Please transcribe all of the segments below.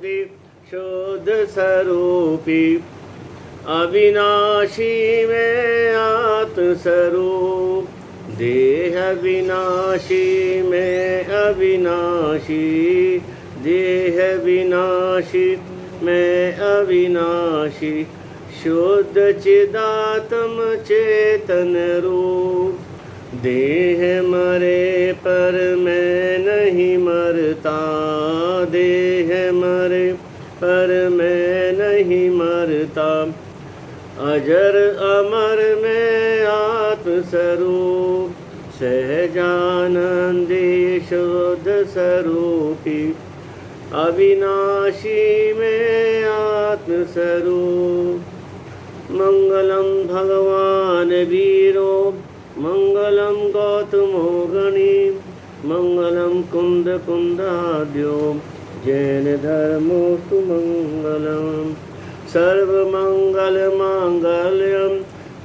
जानंदी शुद्ध स्वरूपी अविनाशी में आत्म स्वरूप, देह विनाशी में अविनाशी, देह विनाशी में अविनाशी, शुद्ध चिदात्म चेतन रूप, देह मरे पर मैं नहीं मरता, देह मरे पर मैं नहीं मरता, अजर अमर में आत्म स्वरूप, सहजानंदी शुद्ध स्वरूपी अविनाशी में आत्म स्वरूप। मंगलम भगवान वीरो, मंगलम गौतमो गणी, मंगलम कुंद कुंदाद्यो, जैन धर्मोस्तु मंगलम। सर्वमंगल मांगल्यम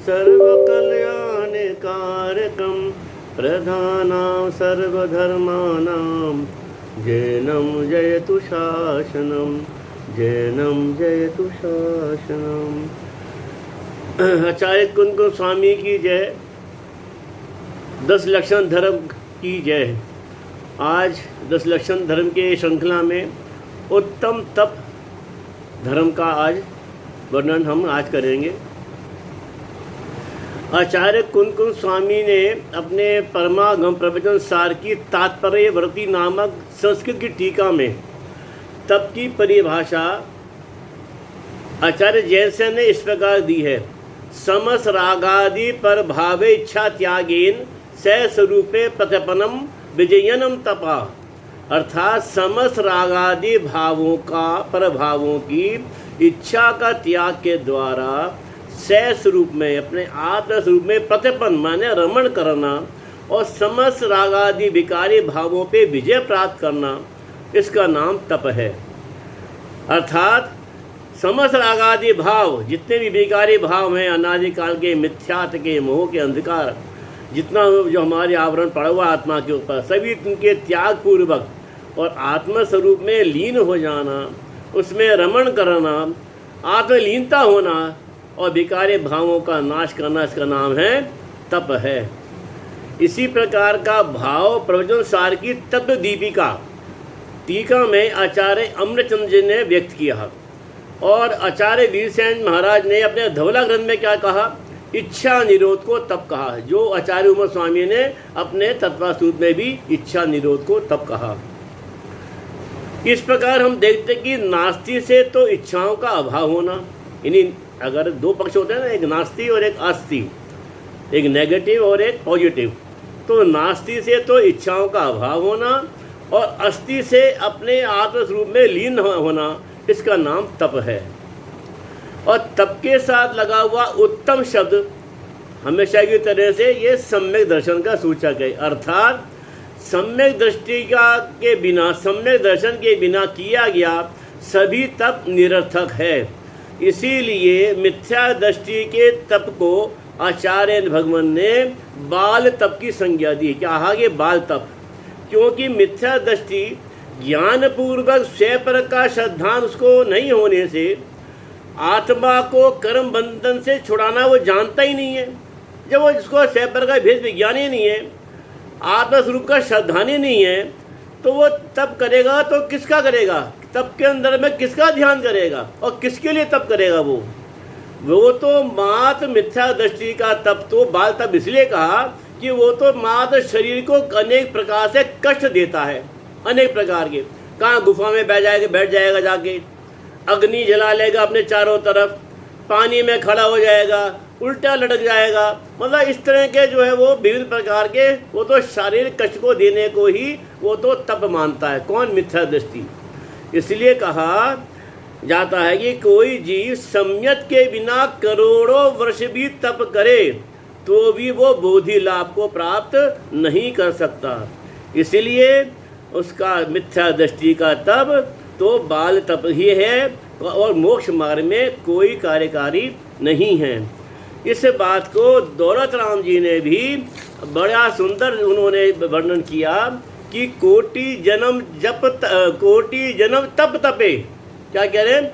सर्वकल्याणकारकम, प्रधानां सर्वधर्माणां, जैनं जयतु शासनम, जैनं जयतु शासनम। आचार्य कुंद स्वामी की जय, 10 लक्षण धर्म की जय। आज 10 लक्षण धर्म के श्रृंखला में उत्तम तप धर्म का आज वर्णन हम आज करेंगे। आचार्य कुंद स्वामी ने अपने परमागम प्रवचन सार की तात्पर्य व्रति नामक संस्कृत की टीका में तप की परिभाषा आचार्य जैनसेन ने इस प्रकार दी है। समस रागादि पर भावे इच्छा त्यागेन स स्वरूपे प्रत्यपनम विजयनम तपा, अर्थात समस्त रागादि भावों का प्रभावों की इच्छा का त्याग के द्वारा सह स्वरूप में अपने आत्म स्वरूप में प्रत्यपन माने रमण करना और समस्त रागादि विकारी भावों पे विजय प्राप्त करना, इसका नाम तप है। अर्थात समस्त रागादि भाव जितने भी विकारी भाव हैं, अनादिकाल के मिथ्यात्व के मोह के अंधकार जितना जो हमारे आवरण पड़ा हुआ आत्मा के ऊपर, सभी उनके त्याग पूर्वक और आत्म स्वरूप में लीन हो जाना, उसमें रमण करना, आत्मलीनता होना और विकारी भावों का नाश करना, इसका नाम है तप है। इसी प्रकार का भाव प्रवचन सार की तत्व दीपिका टीका में आचार्य अमृतचंद्र जी ने व्यक्त किया और आचार्य वीरसेन महाराज ने अपने धवला ग्रंथ में क्या कहा, इच्छा निरोध को तप कहा, जो आचार्य उमा स्वामी ने अपने तत्वासूत्र में भी इच्छा निरोध को तप कहा। इस प्रकार हम देखते कि नास्ति से तो इच्छाओं का अभाव होना, यानी अगर 2 पक्ष होते हैं ना, एक नास्ति और एक अस्ति, एक नेगेटिव और एक पॉजिटिव, तो नास्ति से तो इच्छाओं का अभाव होना और अस्ति से अपने आत्मस्वरूप में लीन होना, इसका नाम तप है। और तप के साथ लगा हुआ उत्तम शब्द हमेशा की तरह से ये सम्यक दर्शन का सूचक है। अर्थात सम्यक दृष्टि के बिना, सम्यक दर्शन के बिना किया गया सभी तप निरर्थक है। इसीलिए मिथ्या दृष्टि के तप को आचार्य भगवान ने बाल तप की संज्ञा दी। क्या आगे बाल तप, क्योंकि मिथ्या दृष्टि ज्ञान पूर्वक स्वपर का श्रद्धा उसको नहीं होने से आत्मा को कर्म बंधन से छुड़ाना वो जानता ही नहीं है। जब वो जिसको स्वपर का भेद विज्ञान ही नहीं है, आत्म स्वरूप का श्रद्धानी नहीं है, तो वो तप करेगा तो किसका करेगा, तप के अंदर में किसका ध्यान करेगा और किसके लिए तप करेगा। वो तो मात्र मिथ्या दृष्टि का तप, तो बाल तप इसलिए कहा कि वो तो मात्र शरीर को अनेक प्रकार से कष्ट देता है, अनेक प्रकार के। कहाँ गुफा में बैठ जाएगा जाके, अग्नि जला लेगा अपने चारों तरफ, पानी में खड़ा हो जाएगा, उल्टा लटक जाएगा, मतलब इस तरह के जो है वो विविध प्रकार के, वो तो शारीरिक कष्ट को देने को ही वो तो तप मानता है। कौन? मिथ्या दृष्टि। इसलिए कहा जाता है कि कोई जीव सम्यक के बिना करोड़ों वर्ष भी तप करे तो भी वो बोधि लाभ को प्राप्त नहीं कर सकता। इसलिए उसका मिथ्या दृष्टि का तप तो बाल तप ही है और मोक्ष मार्ग में कोई कार्यकारी नहीं है। इस बात को दौलत राम जी ने भी बड़ा सुंदर उन्होंने वर्णन किया कि कोटि जन्म तप तपे क्या कह रहे हैं?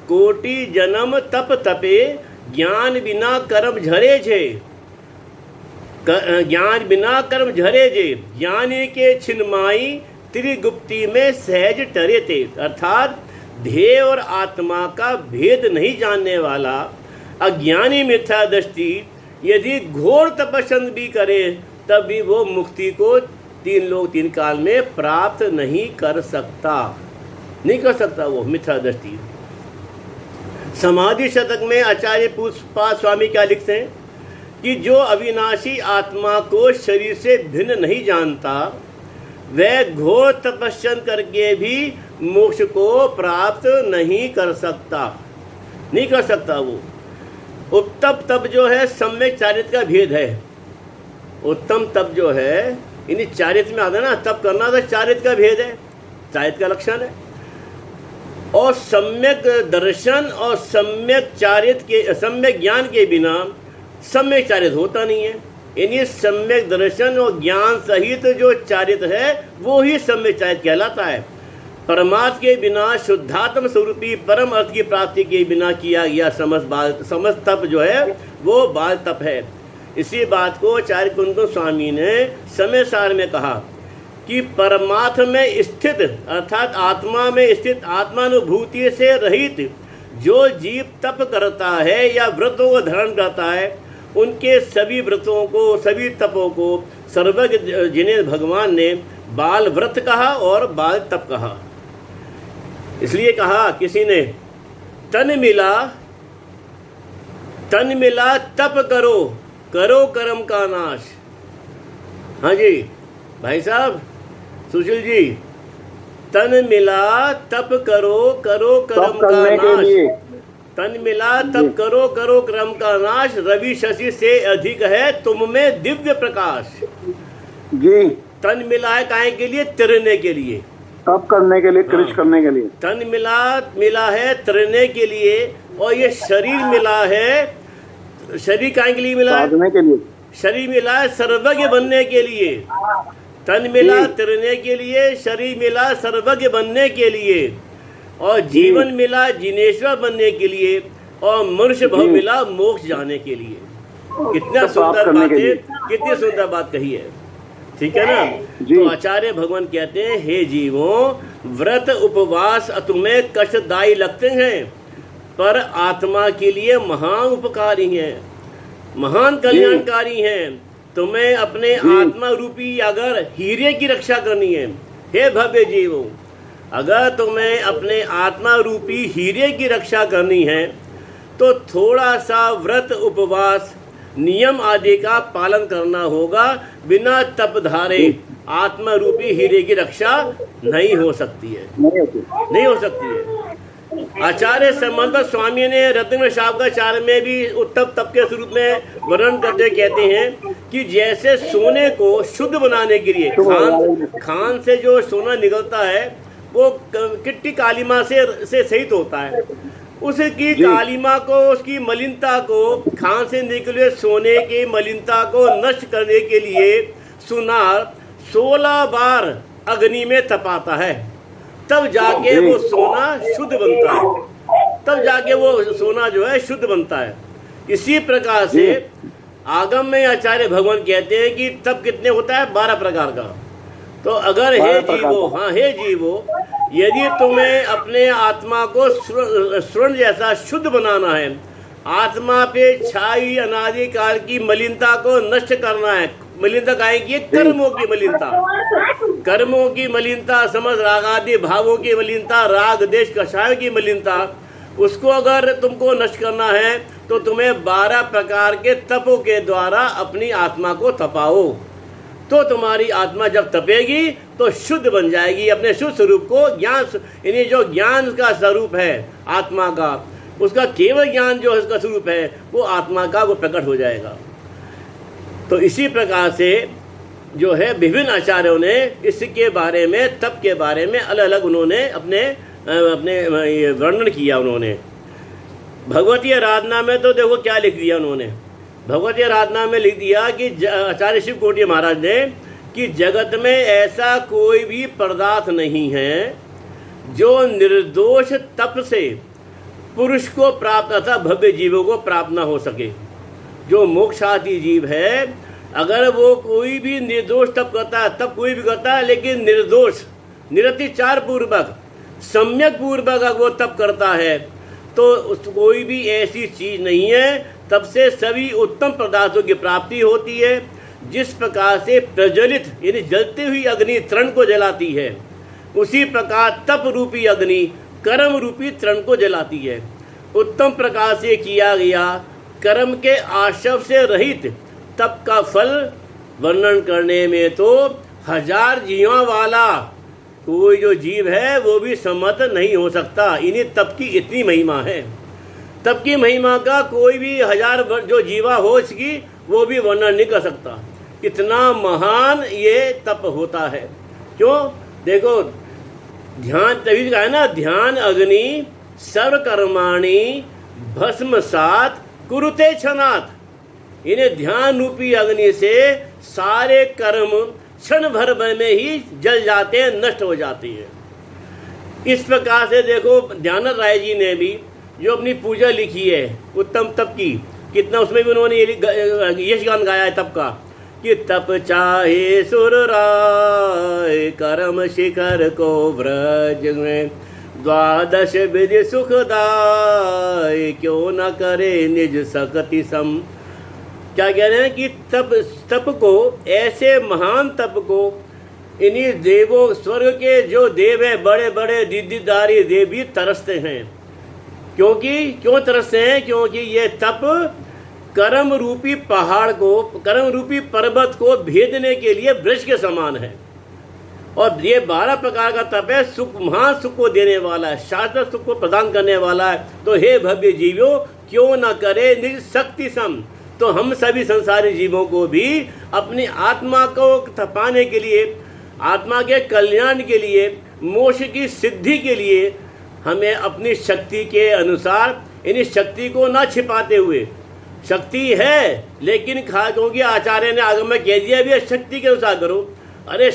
कोटि जन्म तप तपे ज्ञान बिना कर्म झरे छे, ज्ञान बिना कर्म झरे जे, ज्ञानी के छिन्माई त्रिगुप्ती में सहज टरे थे। अर्थात ध्येय और आत्मा का भेद नहीं जानने वाला अज्ञानी मिथ्या दृष्टि यदि घोर तपस्या भी करे तब भी वो मुक्ति को तीन लोक तीन काल में प्राप्त नहीं कर सकता, नहीं कर सकता वो मिथ्या दृष्टि। समाधि शतक में आचार्य पुष्पा स्वामी क्या लिखते हैं कि जो अविनाशी आत्मा को शरीर से भिन्न नहीं जानता वह घोर तपस्या करके भी मोक्ष को प्राप्त नहीं कर सकता, नहीं कर सकता। वो उत्तम तप जो है सम्यक चारित्र का भेद है। उत्तम तप जो है यानी चारित्र में आता है ना, तप करना तो चारित्र का भेद है, चारित्र का लक्षण है। और सम्यक दर्शन और सम्यक चारित्र के, सम्यक ज्ञान के बिना सम्यक चारित्र होता नहीं है। यानी सम्यक दर्शन और ज्ञान सहित जो चारित्र है वो ही सम्यक चारित्र कहलाता है। परमात्मा के बिना शुद्धात्म स्वरूपी परम अर्थ की प्राप्ति के बिना किया गया समस्त तप जो है वो बाल तप है। इसी बात को आचार्य कुंदन स्वामी ने समय सार में कहा कि परमात्मा में स्थित अर्थात आत्मा में स्थित आत्मानुभूति से रहित जो जीव तप करता है या व्रतों को धारण करता है उनके सभी व्रतों को, सभी तपों को सर्वज्ञ जिन्हें भगवान ने बाल व्रत कहा और बाल तप कहा। इसलिए कहा किसी ने, तन मिला तप करो, करो कर्म का नाश। हाँ जी भाई साहब सुशील जी, तन मिला तप करो, करो कर्म का नाश। तन मिला तप करो, करो कर्म का नाश। रवि शशि से अधिक है तुम में दिव्य प्रकाश। जी, तन मिला है काहे के लिए? तिरने के लिए, तप करने के लिए, कृष करने के लिए। तन मिला है तिरने के लिए, और ये शरीर मिला है, शरीर काहे के लिए मिला है? साधने के लिए। शरीर मिला है सर्वज्ञ बनने के लिए। तन मिला तिरने के लिए, शरीर मिला सर्वज्ञ बनने के लिए, और जीवन मिला जिनेश्वर बनने के लिए, और मनुष्य भव मिला मोक्ष जाने के लिए। कितना सुंदर बात है, कितनी सुंदर बात कही है, ठीक है ना। तो आचार्य भगवान कहते हैं, हे जीवों, व्रत उपवास तुम्हें कष्टदायी लगते हैं पर आत्मा के लिए महान उपकारी हैं, महान कल्याणकारी हैं। तुम्हें अपने आत्मा रूपी अगर हीरे की रक्षा करनी है, हे भव्य जीवों, अगर तुम्हें अपने आत्मा रूपी हीरे की रक्षा करनी है तो थोड़ा सा व्रत उपवास नियम आदि का पालन करना होगा। बिना तप धारे आत्मा रूपी हीरे की रक्षा नहीं हो सकती है, नहीं हो सकती है। आचार्य संबंध स्वामी ने रत्न शाब्दाचार्य में भी उत्तम तप के स्वरूप में वर्णन करते कहते हैं कि जैसे सोने को शुद्ध बनाने के लिए खान से जो सोना निकलता है वो किट्टी कालीमा से सहित होता है, उसकी कालीमा को, उसकी मलिनता को, खान से निकले सोने की मलिनता को नष्ट करने के लिए सुनार 16 बार अग्नि में तपाता है, तब जाके वो सोना शुद्ध बनता है, तब जाके वो सोना जो है शुद्ध बनता है। इसी प्रकार से आगम में आचार्य भगवान कहते हैं कि तप कितने होता है? 12 प्रकार का। तो अगर हे जीवो, हाँ हे जीवो, यदि तुम्हें अपने आत्मा को स्वर्ण जैसा शुद्ध बनाना है, आत्मा पे छाई अनादि काल की मलिनता को नष्ट करना है। मलिनता काहे की? कर्मों की मलिनता, कर्मों की मलिनता, समझ राग आदि भावों की मलिनता, राग देश कषायों की मलिनता, उसको अगर तुमको नष्ट करना है तो तुम्हें 12 प्रकार के तपों के द्वारा अपनी आत्मा को तपाओ। तो तुम्हारी आत्मा जब तपेगी तो शुद्ध बन जाएगी, अपने शुद्ध स्वरूप को ज्ञान, यानी जो ज्ञान का स्वरूप है आत्मा का, उसका केवल ज्ञान जो इसका स्वरूप है वो आत्मा का वो प्रकट हो जाएगा। तो इसी प्रकार से जो है विभिन्न आचार्यों ने इसके बारे में, तप के बारे में अलग अलग उन्होंने अपने वर्णन किया। उन्होंने भगवती आराधना में तो देखो क्या लिख दिया उन्होंने, भगवती आराधना में लिख दिया कि आचार्य शिव कोटि महाराज ने कि जगत में ऐसा कोई भी पदार्थ नहीं है जो निर्दोष तप से पुरुष को प्राप्त अथवा भव्य जीवों को प्राप्त न हो सके। जो मोक्षार्थी जीव है, अगर वो कोई भी निर्दोष तप करता है, तप कोई भी करता है लेकिन निर्दोष, निरतिचार पूर्वक, सम्यक पूर्वक अगर वो तप करता है, तो कोई भी ऐसी चीज नहीं है तब से सभी उत्तम पदार्थों की प्राप्ति होती है। जिस प्रकार से प्रज्वलित यानी जलती हुई अग्नि तृण को जलाती है, उसी प्रकार तप रूपी अग्नि कर्म रूपी तृण को जलाती है। उत्तम प्रकार से किया गया कर्म के आशव से रहित तप का फल वर्णन करने में तो 1000 जीवों वाला कोई जो जीव है वो भी समर्थ नहीं हो सकता। इन्हीं तप की इतनी महिमा है। तप की महिमा का कोई भी 1000 जो जीवा हो इसकी वो भी वर्णन नहीं कर सकता। इतना महान ये तप होता है। क्यों? देखो, ध्यान तभी कहा है ना, ध्यान अग्नि सर्वकर्माणि भस्मसात कुरुते क्षणात्। इन्हें ध्यान रूपी अग्नि से सारे कर्म क्षण भर में ही जल जाते हैं, नष्ट हो जाती है। इस प्रकार से देखो, ध्यानद राय जी ने भी जो अपनी पूजा लिखी है उत्तम तप की, कितना उसमें भी उन्होंने ये यश गान गाया है तप का कि तप चाहे सुर राय कर्म शिखर को व्रज में 12 विधि सुखदाय क्यों न करे निज शक्ति सम। क्या कह रहे हैं कि तप को, ऐसे महान तप को इन्हीं देवों, स्वर्ग के जो देव हैं, बड़े बड़े रिद्धिधारी देव भी तरसते हैं। क्यों तरसते हैं? क्योंकि ये तप कर्म रूपी पहाड़ को, कर्म रूपी पर्वत को भेदने के लिए वृक्ष के समान है। और ये 12 प्रकार का तप है, सुख, महान सुख को देने वाला है, शाश्वत सुख को प्रदान करने वाला है। तो हे भव्य जीवों, क्यों न करे निज शक्ति सम। तो हम सभी संसारी जीवों को भी अपनी आत्मा को तपाने के लिए, आत्मा के कल्याण के लिए, मोक्ष की सिद्धि के लिए हमें अपनी शक्ति के अनुसार, इन शक्ति को ना छिपाते हुए, शक्ति है लेकिन क्योंकि आचार्य ने आगम में कह दिया भी शक्ति के अनुसार करो, अरे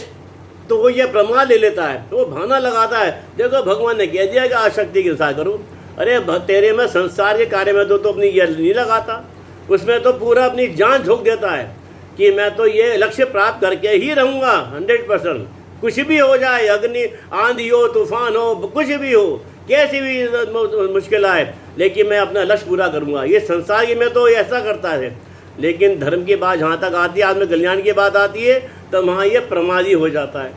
तो वो ये प्रमाण ले लेता है, तो वो भाना लगाता है, देखो भगवान ने कह दिया कि आशक्ति के अनुसार करो। अरे तेरे में संसार के कार्य में तो अपनी ये नहीं लगाता, उसमें तो पूरा अपनी जान झोंक देता है कि मैं तो ये लक्ष्य प्राप्त करके ही रहूँगा 100%। कुछ भी हो जाए, अग्नि आंधी हो, तूफान हो, कुछ भी हो, कैसी भी मुश्किल आए, लेकिन मैं अपना लक्ष्य पूरा करूँगा। ये संसार में तो ऐसा करता है, लेकिन धर्म की बात जहाँ तक आती है, आत्म कल्याण की बात आती है, तो वहाँ ये प्रमादी हो जाता है।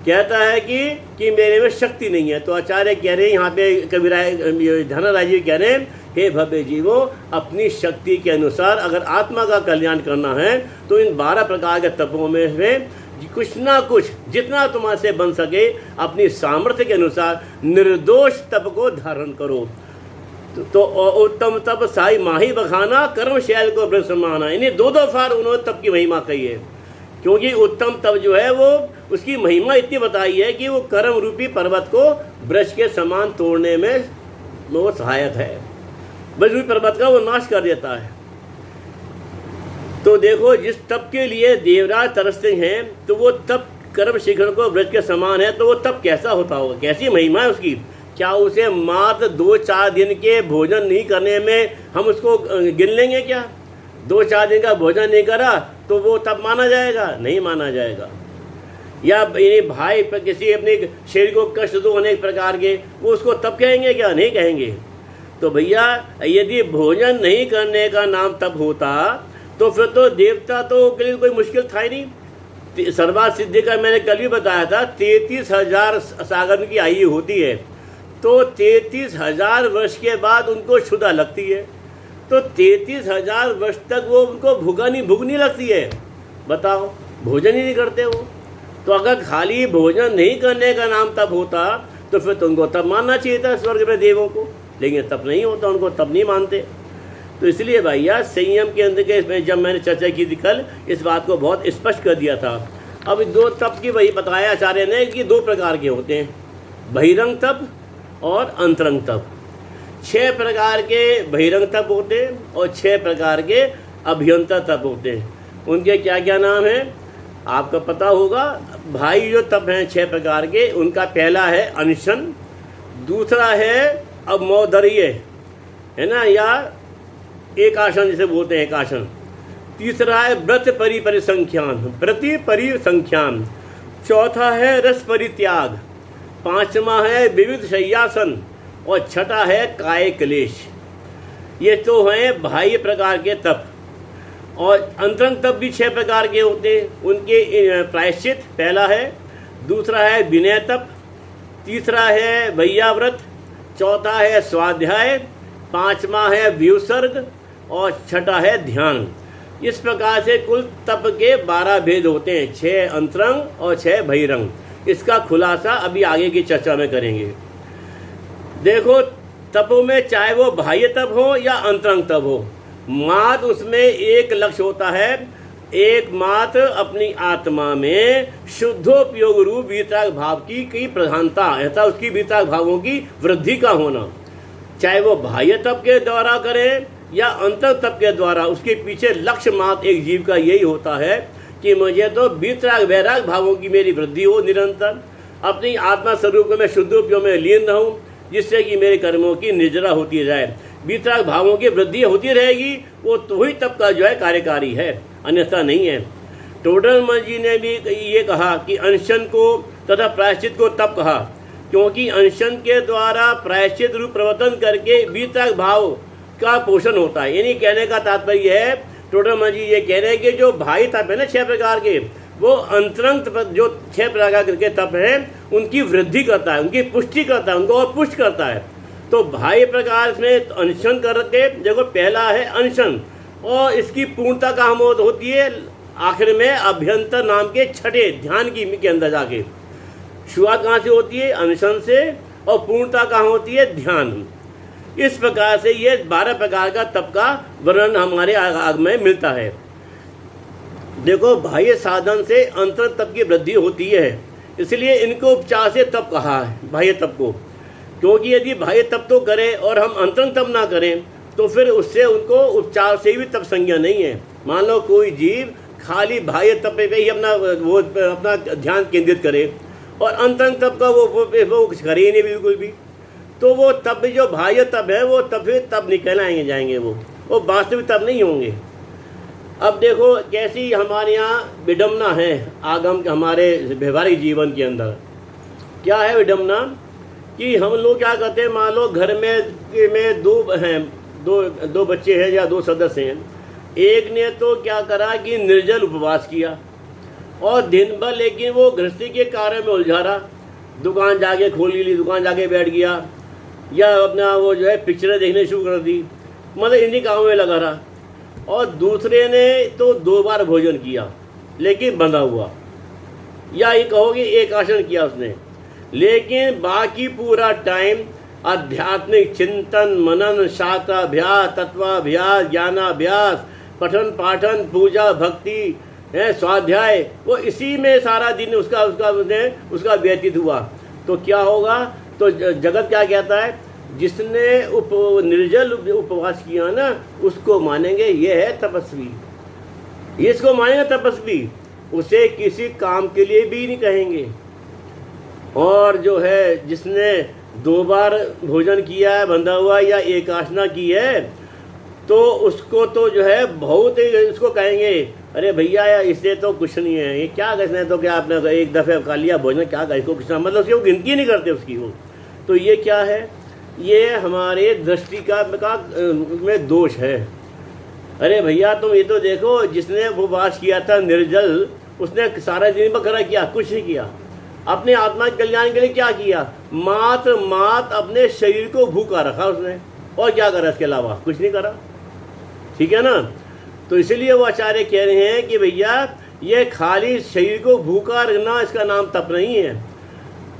कहता है कि मेरे में शक्ति नहीं है। तो आचार्य कह रहे हैं, यहाँ पे कविराय धनराज जी कह रहे हैं, हे भव्य जीवों, अपनी शक्ति के अनुसार अगर आत्मा का कल्याण करना है तो इन 12 प्रकार के तपों में से कुछ ना कुछ, जितना तुम्हारे से बन सके, अपनी सामर्थ्य के अनुसार निर्दोष तप को धारण करो। तो उत्तम तप साई माही बखाना कर्म शैल को ब्रह्म समाना। इन्हें 2 फार उन्होंने तप की महिमा कही है, क्योंकि उत्तम तप जो है वो, उसकी महिमा इतनी बताई है कि वो कर्म रूपी पर्वत को वृक्ष के समान तोड़ने में वो सहायक है। वृक्ष रूपी पर्वत का वो नाश कर देता है। तो देखो, जिस तप के लिए देवराज तरसते हैं, तो वो तप कर्म शिखर को वृक्ष के समान है, तो वो तप कैसा होता होगा, कैसी महिमा है उसकी। क्या उसे मात्र 2-4 दिन के भोजन नहीं करने में हम उसको गिन लेंगे क्या? 2-4 दिन का भोजन नहीं करा तो वो तप माना जाएगा? नहीं माना जाएगा। या भाई पर किसी अपने शरीर को कष्ट दो अनेक प्रकार के, वो उसको तप कहेंगे क्या? नहीं कहेंगे। तो भैया, यदि भोजन नहीं करने का नाम तप होता तो फिर तो देवता तो के लिए कोई मुश्किल था ही नहीं। सर्वार्थ सिद्धि का मैंने कल भी बताया था, 33,000 सागर की आयु होती है, तो 33,000 वर्ष के बाद उनको क्षुधा लगती है। तो 33,000 वर्ष तक वो उनको भूख नहीं लगती है। बताओ, भोजन ही नहीं करते वो। तो अगर खाली भोजन नहीं करने का नाम तप होता तो फिर तो उनको तप मानना चाहिए था स्वर्ग में देवों को, लेकिन तप नहीं होता, उनको तप नहीं मानते। तो इसलिए भैया, संयम के अंदर के इसमें जब मैंने चर्चा की थी कल, इस बात को बहुत स्पष्ट कर दिया था। अब 2 तप की वही बताया आचार्य ने कि 2 प्रकार के होते हैं, बहिरंग तप और अंतरंग तप। 6 प्रकार के बहिरंग तप होते हैं और 6 प्रकार के अभ्यंतर तप होते हैं। उनके क्या क्या नाम हैं? आपका पता होगा भाई जो तप हैं 6 प्रकार के, उनका पहला है अनशन, दूसरा है अब मौदर्य है ना, या एक आसन जिसे बोलते हैं एक आसन, तीसरा है व्रत परिसंख्यान, चौथा है रस परित्याग, पांचवा है विविध शय्यासन और छठा है काय क्लेश। ये तो हैं बाह्य प्रकार के तप। और अंतरंग तप भी 6 प्रकार के होते हैं। उनके प्रायश्चित पहला है, दूसरा है विनय तप, तीसरा है वैयाव्रत, चौथा है स्वाध्याय, पांचवा है व्युसर्ग और छठा है ध्यान। इस प्रकार से कुल तप के 12 भेद होते हैं, 6 अंतरंग और 6 बहिरंग। इसका खुलासा अभी आगे की चर्चा में करेंगे। देखो तपों में चाहे वो बाह्य तप हो या अंतरंग तप हो, मात्र उसमें एक लक्ष्य होता है, एकमात्र अपनी आत्मा में शुद्धोपयोग रूप वीतराग भाव की प्रधानता ऐसा उसकी वीतराग भावों की वृद्धि का होना। चाहे वो बाह्य तप के द्वारा करें या अंतर तप के द्वारा, उसके पीछे लक्ष्य मात्र एक जीव का यही होता है कि मुझे तो वीतराग वैराग भावों की मेरी वृद्धि हो, निरंतर अपनी आत्मा स्वरूप में मैं शुद्धोपयोग में लीन रहूं, जिससे कि मेरे कर्मों की निर्जरा होती जाए, वीतराग भावों की वृद्धि होती रहेगी। वो तो ही तप का जो है कार्यकारी है, अन्यथा नहीं है। टोडरमल जी ने भी ये कहा कि अनशन को तथा प्रायश्चित को तप कहा, क्योंकि अनशन के द्वारा प्रायश्चित रूप प्रवर्तन करके वीतराग भाव का पोषण होता है। यानी कहने का तात्पर्य है, टोडरमल जी ये कह रहे हैं कि जो भाई तप है ना 6 प्रकार के, वो अंतरंग जो 6 प्रकार के तप हैं उनकी वृद्धि करता है, उनकी पुष्टि करता है, उनको और पुष्ट करता है। तो बाह्य प्रकार में अनशन करके देखो, पहला है अनशन और इसकी पूर्णता कहाँ होती है, आखिर में अभ्यंतर नाम के छठे ध्यान की के अंदर जाके। शुरुआत कहाँ से होती है, अनशन से, और पूर्णता कहाँ होती है, ध्यान। इस प्रकार से ये 12 प्रकार का तप का वर्णन हमारे आग में मिलता है। देखो बाह्य साधन से अंतर तप की वृद्धि होती है, इसलिए इनको उपचार से तप कहा है, बाह्य तप को। क्योंकि यदि बाह्य तप तो करें और हम अंतरंग तप ना करें तो फिर उससे उनको उपचार से भी तप संज्ञा नहीं है। मान लो कोई जीव खाली बाह्य तप पे ही अपना ध्यान केंद्रित करे और अंतरंग तप का वो करे ही नहीं बिल्कुल भी, तो वो तप जो बाह्य तप है वो तप निकल जाएंगे, वो वास्तविक तप नहीं होंगे। अब देखो कैसी हमारे यहाँ विडम्बना है आगम हमारे व्यवहारिक जीवन के अंदर। क्या है विडम्बना कि हम लोग क्या करते हैं, मान लो घर में दो बच्चे हैं या 2 सदस्य हैं। एक ने तो क्या करा कि निर्जल उपवास किया और दिन भर लेकिन वो गृहस्थी के कार्य में उलझा रहा, दुकान जाके खोल ली, दुकान जाके बैठ गया, या अपना वो जो है पिक्चरें देखने शुरू कर दी, मतलब इन्हीं कामों में लगा रहा। और दूसरे ने तो 2 बार भोजन किया लेकिन बंधा हुआ, या ये कहो कि एक आसन किया उसने, लेकिन बाकी पूरा टाइम आध्यात्मिक चिंतन, मनन, शास्त्राभ्यास, तत्वाभ्यास, ज्ञानाभ्यास, पठन पाठन, पूजा भक्ति, स्वाध्याय, वो इसी में सारा दिन उसका व्यतीत हुआ। तो क्या होगा, तो जगत क्या कहता है, जिसने निर्जल उपवास किया ना उसको मानेंगे ये है तपस्वी, इसको मानेंगे तपस्वी, उसे किसी काम के लिए भी नहीं कहेंगे। और जो है जिसने 2 बार भोजन किया है, बंधा हुआ, या एक आसना की है, तो उसको तो जो है बहुत उसको कहेंगे, अरे भैया इससे तो कुछ नहीं है, ये क्या कहते तो क्या आपने एक दफ़े खा लिया भोजन, क्या कहा इसको कुछ ना, मतलब उसकी वो गिनती नहीं करते उसकी वो। तो ये क्या है, ये हमारे दृष्टि का में दोष है। अरे भैया तुम ये तो देखो, जिसने उपवास किया था निर्जल, उसने सारा दिन बकरा किया, कुछ नहीं किया, अपने आत्मा के कल्याण के लिए क्या किया, मात्र अपने शरीर को भूखा रखा उसने, और क्या करा इसके अलावा, कुछ नहीं करा। ठीक है ना। तो इसलिए वो आचार्य कह रहे हैं कि भैया ये खाली शरीर को भूखा रखना इसका नाम तप नहीं है।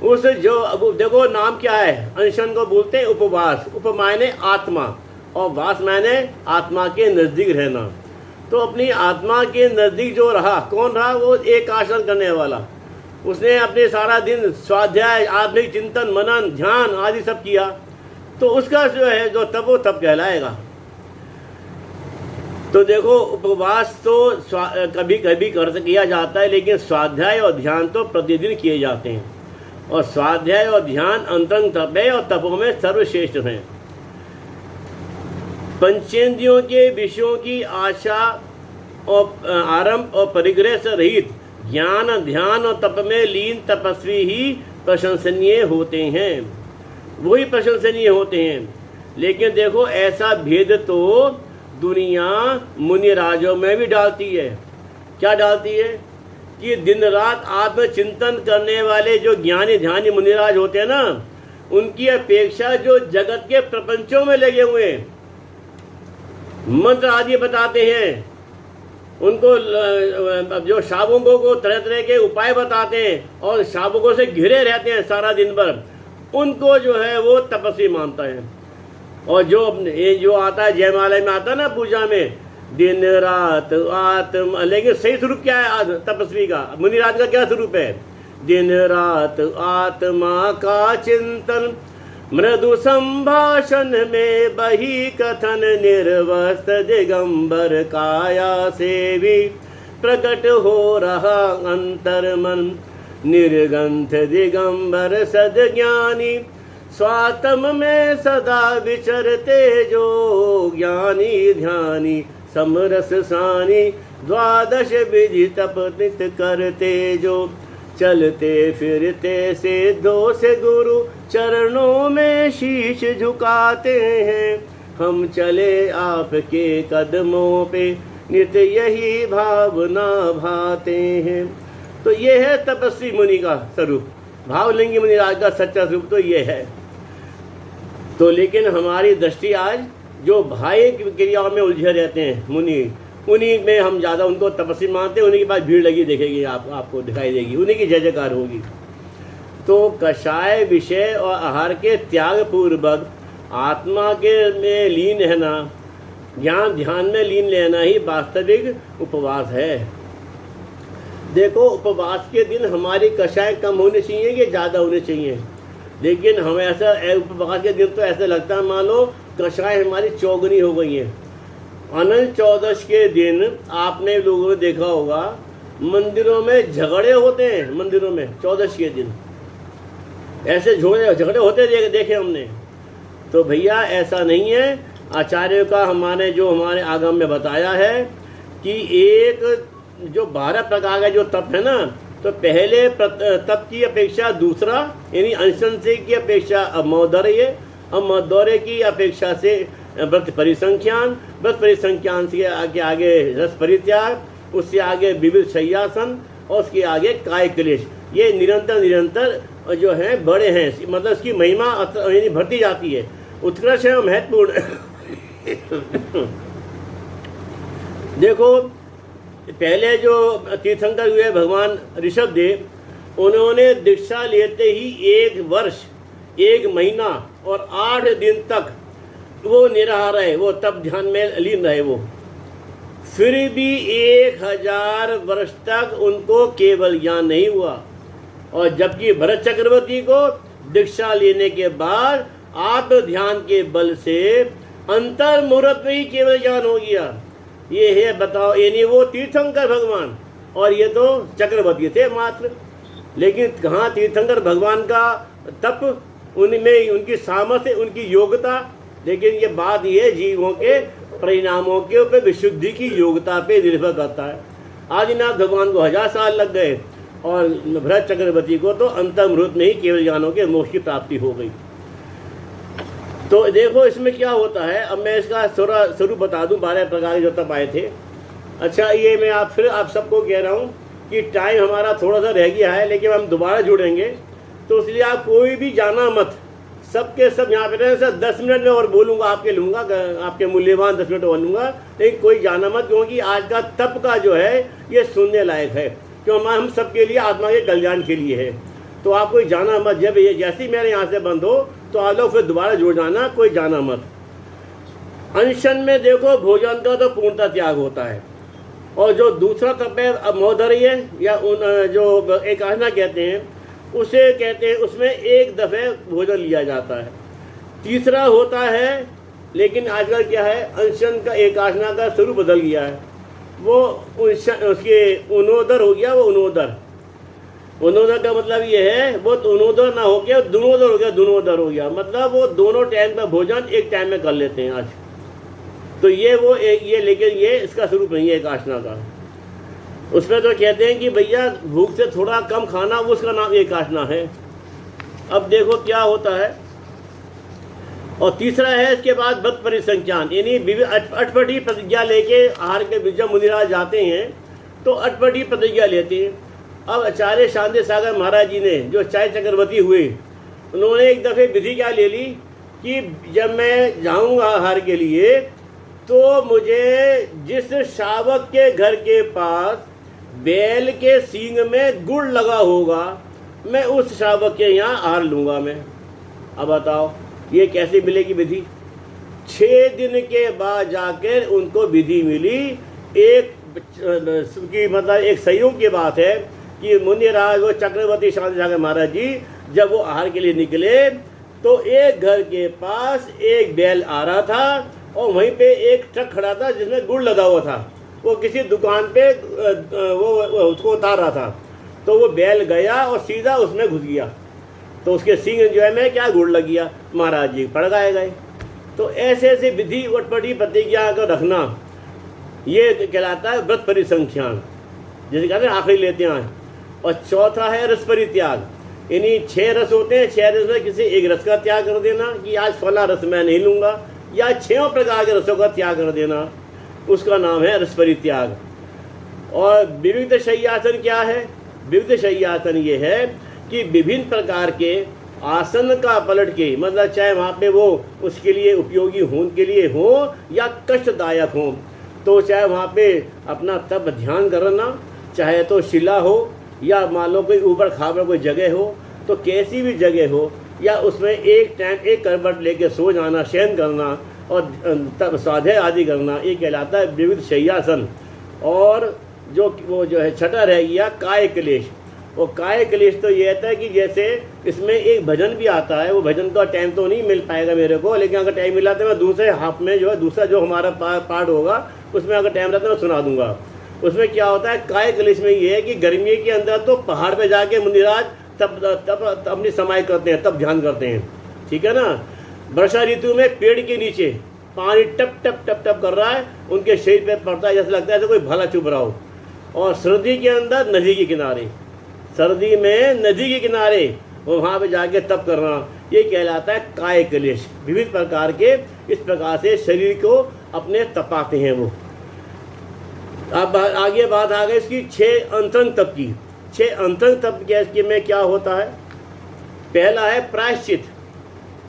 उस जो देखो नाम क्या है, अनशन को बोलते हैं उपवास। उप मायने आत्मा और वास मायने आत्मा के नज़दीक रहना। तो अपनी आत्मा के नज़दीक जो रहा, कौन रहा, वो एक आसन करने वाला। उसने अपने सारा दिन स्वाध्याय, आत्मिक चिंतन, मनन, ध्यान आदि सब किया, तो उसका जो है जो तप वो तप कहलाएगा। तो देखो उपवास तो कभी कभी किया जाता है, लेकिन स्वाध्याय और ध्यान तो प्रतिदिन किए जाते हैं। और स्वाध्याय और ध्यान अंतरंग तप है और तपों में सर्वश्रेष्ठ हैं। पंचेंद्रियों के विषयों की आशा और आरंभ और परिग्रह से रहित ज्ञान ध्यान और तप में लीन तपस्वी ही प्रशंसनीय होते हैं, वही प्रशंसनीय होते हैं। लेकिन देखो ऐसा भेद तो दुनिया मुनि राजों में भी डालती है। क्या डालती है कि दिन रात आत्मचिंतन करने वाले जो ज्ञानी ध्यानी मुनिराज होते हैं ना, उनकी अपेक्षा जो जगत के प्रपंचों में लगे हुए मंत्र आदि बताते हैं, उनको जो शावकों को तरह तरह के उपाय बताते हैं और शावकों से घिरे रहते हैं सारा दिन भर, उनको जो है वो तपस्वी मानता है। और ये जो आता है जयमाला में आता है ना पूजा में, दिन रात आत्म, लेकिन सही स्वरूप क्या है तपस्वी का, मुनिराज का क्या स्वरूप है? दिन रात आत्मा का चिंतन, मृदु संभाषण में बही कथन, निर्वस्त्र दिगंबर काया से भी प्रकट हो रहा अंतर मन, निर्गंथ दिगंबर सद्ज्ञानी, स्वात्म में सदा विचरते जो ज्ञानी ध्यानी, समरस सानी द्वादश विधि तप नित करते जो, चलते फिरते सिद्धों से गुरु चरणों में शीश झुकाते हैं, हम चले आपके कदमों पे नित यही भावना भाते हैं। तो ये है तपस्वी मुनि का स्वरूप, भावलिंगी मुनिराज का सच्चा स्वरूप तो ये है। तो लेकिन हमारी दृष्टि आज जो भाई क्रियाओं में उलझे रहते हैं मुनि, उन्हीं में हम ज़्यादा उनको तपस्वी मानते हैं, उन्हीं के पास भीड़ लगी देखेगी, आपको दिखाई देगी, उन्हीं की जय जयकार होगी। तो कषाय विषय और आहार के त्याग पूर्वक आत्मा के में लीन रहना, ज्ञान ध्यान में लीन रहना ही वास्तविक उपवास है। देखो उपवास के दिन हमारी कषाय कम होनी चाहिए कि ज़्यादा होनी चाहिए, लेकिन हमें ऐसा उपवास के दिन तो ऐसा लगता है मान लो कषाय हमारी चौगुनी हो गई है। अनंत चौदश के दिन आपने लोगों ने देखा होगा मंदिरों में झगड़े होते हैं, मंदिरों में चौदश के दिन ऐसे झगड़े होते देखे हमने। तो भैया ऐसा नहीं है, आचार्यों का हमारे आगम में बताया है कि एक जो 12 प्रकार का जो तप है ना, तो पहले तप की अपेक्षा दूसरा यानी अनशन से की अपेक्षा अमौदर्य, अमौदर्य की अपेक्षा से व्रत परिसंख्यान, व्रत परिसंख्यान से आगे रस परित्याग, उससे आगे विविध शय्यासन और उसके आगे काय क्लेश। ये निरंतर जो है बड़े हैं, मतलब इसकी महिमा यानी बढ़ती जाती है, उत्कृष्ट है और महत्वपूर्ण। देखो पहले जो तीर्थंकर हुए भगवान ऋषभदेव, उन्होंने दीक्षा लेते ही 1 वर्ष 1 महीना और 8 दिन तक वो निराहार रहे, वो तब ध्यान में लीन रहे वो। फिर भी 1000 वर्ष तक उनको केवल ज्ञान नहीं हुआ। और जबकि भरत चक्रवर्ती को दीक्षा लेने के बाद आत्म ध्यान के बल से अंतर मुहूर्त में ही केवल ज्ञान हो गया। ये है बताओ, यानी वो तीर्थंकर भगवान और ये तो चक्रवर्ती थे मात्र। लेकिन कहाँ तीर्थंकर भगवान का तप, उनमें उनकी सामर्थ्य, उनकी योग्यता। लेकिन ये बात ये जीवों के परिणामों के ऊपर विशुद्धि की योग्यता पे निर्भर करता है। आदिनाथ भगवान को 1000 साल लग गए और भरत चक्रवर्ती को तो अंतर मुहूर्त में ही केवल ज्ञानों के मोक्ष की प्राप्ति हो गई। तो देखो इसमें क्या होता है, अब मैं इसका स्वरूप बता दूं। 12 प्रकार के जो तप आए थे। अच्छा, ये मैं आप सबको कह रहा हूँ कि टाइम हमारा थोड़ा सा रह गया है, लेकिन हम दोबारा जुड़ेंगे, तो इसलिए आप कोई भी जाना मत। सबके सब यहाँ पे रहें। सर 10 मिनट में और बोलूँगा, आपके मूल्यवान 10 मिनट और लूँगा, लेकिन कोई जाना मत, क्योंकि आज का तप का जो है ये सुनने लायक है, क्यों हम सबके लिए आत्मा के कल्याण के लिए है। तो आप कोई जाना मत। जब ये जैसे ही मेरे यहाँ से बंद हो तो आप लोग फिर दोबारा जुड़ जाना, कोई जाना मत। अनशन में देखो भोजन का तो पूर्णतः त्याग होता है। और जो दूसरा तप है अमौदर्य या जो एकादना कहते हैं, उसे कहते हैं उसमें 1 दफ़े भोजन लिया जाता है। तीसरा होता है लेकिन आजकल क्या है, अनशन का एक आसना का स्वरूप बदल गया है। वो उसके उनोदर हो गया, वो उनोदर। उनोदर का मतलब ये है, वो उनोदर ना हो गया, दुनोदर हो गया, दुनोदर हो गया। मतलब वो दोनों टाइम का भोजन एक टाइम में कर लेते हैं आज। तो ये वो ये, लेकिन ये इसका स्वरूप नहीं है एक आसना का। उसमें तो कहते हैं कि भैया भूख से थोड़ा कम खाना, वो उसका नाम एक आसना है। अब देखो क्या होता है। और तीसरा है इसके बाद व्रत परिसंख्यान, यानी अटपटी प्रतिज्ञा लेके आहार के जब मुनिराज जाते हैं तो अटपटी प्रतिज्ञा लेते हैं। अब आचार्य शांति सागर महाराज जी ने, जो चाय चक्रवर्ती हुए, उन्होंने एक दफ़े विधि क्या ले ली कि जब मैं जाऊंगा आहार के लिए तो मुझे जिस शावक के घर के पास बैल के सींग में गुड़ लगा होगा, मैं उस शावक के यहाँ आहार लूँगा मैं। अब बताओ ये कैसे मिलेगी विधि? 6 दिन के बाद जाकर उनको विधि मिली। एक की मतलब एक संयोग की बात है कि मुनिराज, वो चक्रवर्ती शांति सागर महाराज जी, जब वो आहार के लिए निकले तो एक घर के पास एक बैल आ रहा था और वहीं पे एक ट्रक खड़ा था जिसमें गुड़ लगा हुआ था। वो किसी दुकान पे वो उसको उतार रहा था। तो वो बैल गया और सीधा उसमें घुस गया, तो उसके सींग जो है में क्या गुड़ लग गया, महाराज जी पड़ गए। तो ऐसे ऐसे विधि अटपटी प्रतिज्ञा का रखना, ये कहलाता है व्रत परिसंख्यान, जैसे कहते हैं आखिरी लेते हैं। और चौथा है रस परित्याग, यानी 6 रस होते हैं, 6 रस में किसी एक रस का त्याग कर देना कि आज फला रस मैं नहीं लूँगा, या 6 प्रकार के रसों का त्याग कर देना, उसका नाम है रस परित्याग। और विविध शय्यासन क्या है? विविध शय्यासन ये है कि विभिन्न प्रकार के आसन का पलट के, मतलब चाहे वहाँ पे वो उसके लिए उपयोगी होने के लिए हो या कष्टदायक हो, तो चाहे वहाँ पे अपना तब ध्यान करना, चाहे तो शिला हो या मान लो कोई ऊपर खाबर कोई जगह हो, तो कैसी भी जगह हो, या उसमें एक टाइम एक करवट लेके सो जाना, शयन करना और तब स्वाध्याय आदि करना, ये कहलाता है विविध शय्यासन। और वो जो है छठा रह गया काय क्लेश। वो काय क्लेश तो ये रहता है कि जैसे इसमें एक भजन भी आता है, वो भजन का टाइम तो नहीं मिल पाएगा मेरे को, लेकिन अगर टाइम मिला तो मैं दूसरे हाफ में जो है दूसरा जो हमारा पार्ट होगा उसमें अगर टाइम रहता है मैं सुना दूंगा। उसमें क्या होता है, काय क्लेश में ये है कि गर्मी के अंदर तो पहाड़ पे जाके मुनिराज तब अपनी समाई करते हैं, तब ध्यान करते हैं, ठीक है ना। वर्षा ऋतु में पेड़ के नीचे पानी टप टप टप टप कर रहा है, उनके शरीर पे पड़ता है, जैसे लगता है जैसे कोई भला चुभ रहा हो। और सर्दी के अंदर नदी के किनारे, सर्दी में नदी के किनारे वो वहाँ पे जाके तप करना, ये कहलाता है काय क्लेश। विविध प्रकार के इस प्रकार से शरीर को अपने तपाते हैं वो। अब आगे बात आ गई इसकी 6 अंतरंग तप की। 6 अंतरंग तप में क्या होता है? पहला है प्रायश्चित।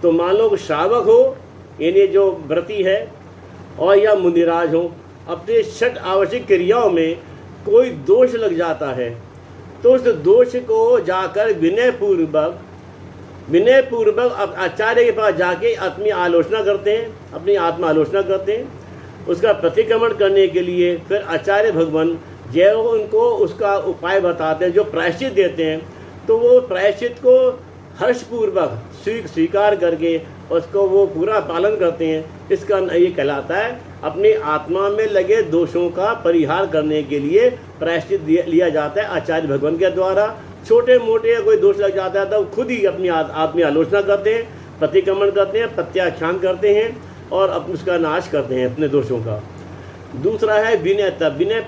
तो मान लो श्रावक हो, यानी जो व्रती है, और या मुनिराज हो, अपने 6 आवश्यक क्रियाओं में कोई दोष लग जाता है तो उस दोष को जाकर विनय पूर्वक आचार्य के पास जाके अपनी आलोचना करते हैं, अपनी आत्मा आलोचना करते हैं। उसका प्रतिक्रमण करने के लिए फिर आचार्य भगवान जो उनको उसका उपाय बताते हैं, जो प्रायश्चित देते हैं, तो वो प्रायश्चित को हर्षपूर्वक स्वीकार करके उसको वो पूरा पालन करते हैं। इसका ये कहलाता है अपनी आत्मा में लगे दोषों का परिहार करने के लिए प्रायश्चित लिया जाता है आचार्य भगवान के द्वारा। छोटे मोटे कोई दोष लग जाता है तो खुद ही अपनी आलोचना करते हैं, प्रतिक्रमण करते हैं, प्रत्याख्यान करते हैं और उसका नाश करते हैं अपने दोषों का। दूसरा है विनय तप। विनय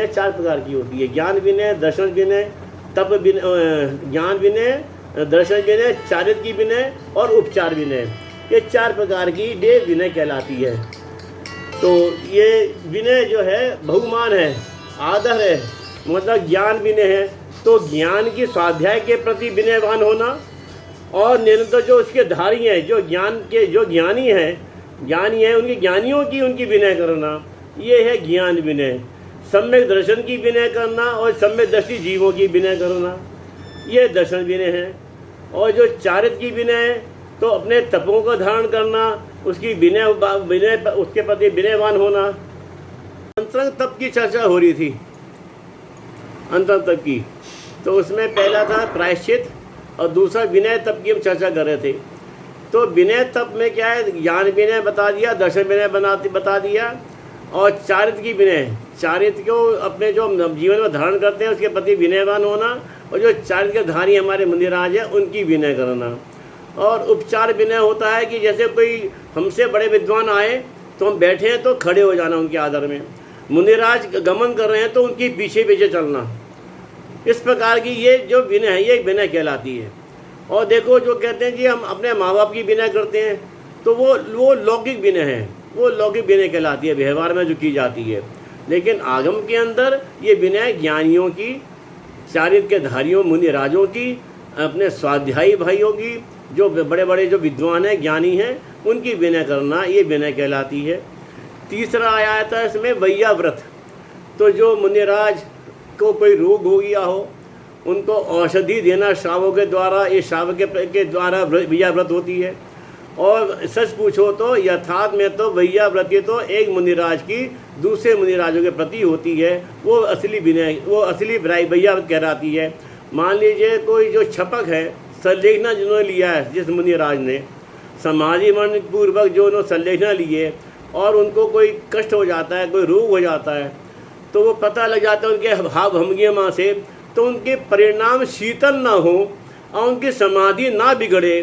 4 प्रकार की होती है, ज्ञान विनय, दर्शन विनय, तप विनय, ज्ञान विनय, दर्शन विनय, चारित्र की विनय और उपचार विनय। ये 4 प्रकार की विनय कहलाती है। तो ये विनय जो है बहुमान है, आदर है, मतलब ज्ञान विनय है तो ज्ञान की स्वाध्याय के प्रति विनयवान होना, और निरंतर जो उसके धारी हैं, जो ज्ञान के जो ज्ञानी हैं उनके ज्ञानियों की उनकी विनय करना, ये है ज्ञान विनय। सम्यक दर्शन की विनय करना और सम्यक दृष्टि जीवों की विनय करना, ये दर्शन विनय है। और जो चारित्र की विनय, तो अपने तपों का धारण करना, उसकी विनय उसके प्रति विनयवान होना। अंतरंग तप की चर्चा हो रही थी, अंतरंग तप की, तो उसमें पहला था प्रायश्चित और दूसरा विनय तप की हम चर्चा कर रहे थे। तो विनय तप में क्या है, ज्ञान विनय बता दिया, दर्शन विनय बता दिया, और चारित्र की विनय, चारित्र को अपने जो जीवन में धारण करते हैं उसके प्रति विनयवान होना, और जो चारित्र के धारी हमारे मुनिराज हैं उनकी विनय करना। और उपचार विनय होता है कि जैसे कोई हमसे बड़े विद्वान आए तो हम बैठे हैं तो खड़े हो जाना उनके आदर में, मुनिराज गमन कर रहे हैं तो उनके पीछे पीछे चलना। इस प्रकार की ये जो विनय है ये विनय कहलाती है। और देखो जो कहते हैं कि हम अपने माँ बाप की विनय करते हैं तो वो लौकिक विनय है, वो लौकिक विनय कहलाती है, व्यवहार में जो की जाती है। लेकिन आगम के अंदर ये विनय ज्ञानियों की, चारित्र के धारियों मुनिराजों की, अपने स्वाध्यायी भाइयों की, जो बड़े बड़े जो विद्वान हैं ज्ञानी हैं उनकी विनय करना, ये विनय कहलाती है। तीसरा आया था इसमें वैयाव्रत। तो जो मुनिराज को कोई रोग हो गया हो उनको औषधि देना श्रावों के द्वारा, ये श्रावक के द्वारा वैयाव्रत होती है। और सच पूछो तो यथार्थ में तो वैयाव्रती तो एक मुनिराज की दूसरे मुनिराजों के प्रति होती है, वो असली विनय, वो असली वैयाव्रत कहलाती है। मान लीजिए कोई जो छपक है, संलेखना जिन्होंने लिया है, जिस मुनिराज ने समाधि मन पूर्वक जो उन्होंने संलेखना लिए और उनको कोई कष्ट हो जाता है, कोई रोग हो जाता है, तो वो पता लग जाता है उनके भाव भंगिमा से, तो उनके परिणाम शीतल ना हो और उनकी समाधि ना बिगड़े,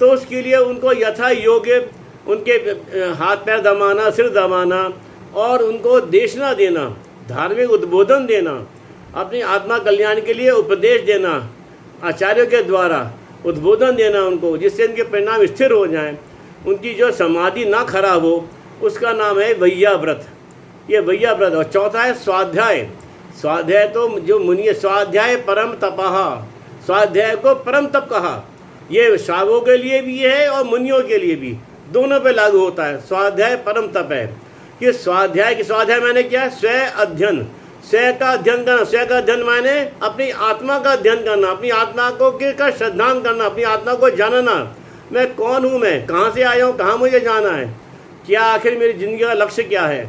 तो उसके लिए उनको यथा योग्य उनके हाथ पैर दबाना, सिर दबाना और उनको देशना देना, धार्मिक उद्बोधन देना, अपनी आत्मा कल्याण के लिए उपदेश देना, आचार्यों के द्वारा उद्बोधन देना उनको, जिससे उनके परिणाम स्थिर हो जाएं, उनकी जो समाधि ना खराब हो, उसका नाम है वैयाव्रत। ये वैयाव्रत। और चौथा है स्वाध्याय। स्वाध्याय तो जो मुनि, स्वाध्याय परम तपः, स्वाध्याय को परम तप कहा। ये श्रावकों के लिए भी है और मुनियों के लिए भी, दोनों पे लागू होता है। स्वाध्याय परम तप है कि स्वाध्याय की, स्वाध्याय मैंने क्या, स्व अध्ययन, स्व का अध्ययन करना। स्व का अध्ययन माने अपनी आत्मा का अध्ययन करना, अपनी आत्मा को का श्रद्धान करना, अपनी आत्मा को जानना, मैं कौन हूँ, मैं कहाँ से आया हूँ, कहाँ मुझे जाना है, क्या आखिर मेरी जिंदगी का लक्ष्य क्या है,